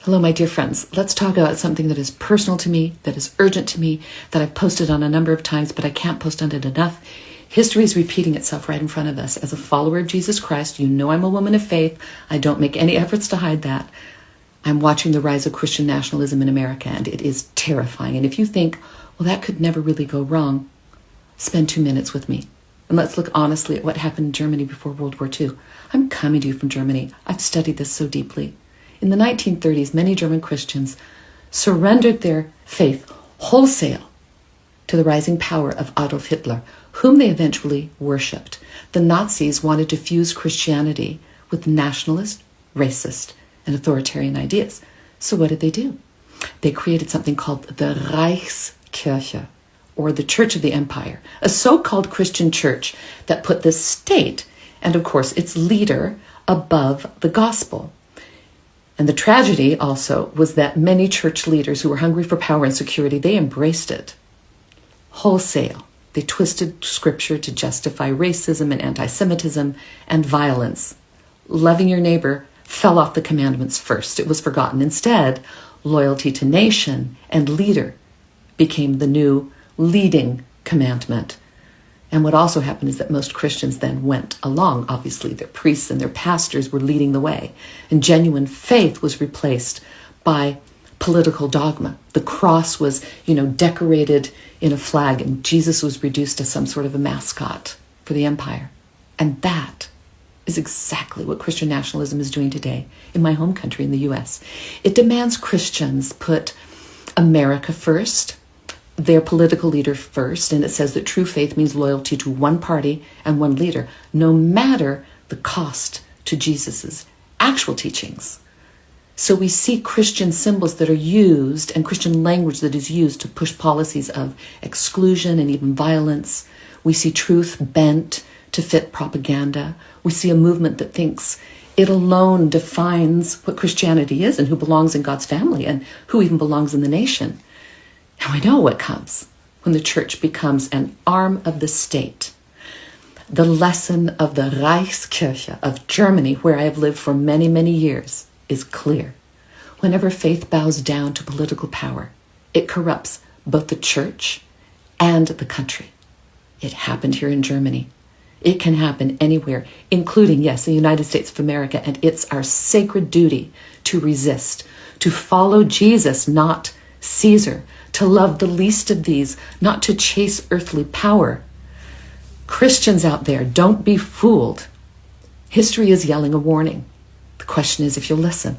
Hello, my dear friends. Let's talk about something that is personal to me, that is urgent to me, that I've posted on a number of times, but I can't post on it enough. History is repeating itself right in front of us. As a follower of Jesus Christ, you know I'm a woman of faith. I don't make any efforts to hide that. I'm watching the rise of Christian nationalism in America, and it is terrifying. And if you think, well, that could never really go wrong, spend 2 minutes with me. And let's look honestly at what happened in Germany before World War II. I'm coming to you from Germany. I've studied this so deeply. In the 1930s, many German Christians surrendered their faith wholesale to the rising power of Adolf Hitler, whom they eventually worshipped. The Nazis wanted to fuse Christianity with nationalist, racist, and authoritarian ideas. So what did they do? They created something called the Reichskirche, or the Church of the Empire, a so-called Christian church that put the state, and of course its leader, above the gospel. And the tragedy also was that many church leaders who were hungry for power and security, they embraced it wholesale. They twisted scripture to justify racism and anti-Semitism and violence. Loving your neighbor fell off the commandments first. It was forgotten. Instead, loyalty to nation and leader became the new leading commandment. And what also happened is that most Christians then went along. Obviously, their priests and their pastors were leading the way. And genuine faith was replaced by political dogma. The cross was, decorated in a flag, and Jesus was reduced to some sort of a mascot for the empire. And that is exactly what Christian nationalism is doing today in my home country, in the U.S. It demands Christians put America first, their political leader first, and it says that true faith means loyalty to one party and one leader, no matter the cost to Jesus's actual teachings. So we see Christian symbols that are used and Christian language that is used to push policies of exclusion and even violence. We see truth bent to fit propaganda. We see a movement that thinks it alone defines what Christianity is and who belongs in God's family and who even belongs in the nation. And we know what comes when the church becomes an arm of the state. The lesson of the Reichskirche of Germany, where I have lived for many, many years, is clear. Whenever faith bows down to political power, it corrupts both the church and the country. It happened here in Germany. It can happen anywhere, including, yes, the United States of America, and it's our sacred duty to resist, to follow Jesus, not Caesar, to love the least of these, not to chase earthly power. Christians out there, don't be fooled. History is yelling a warning. The question is if you'll listen.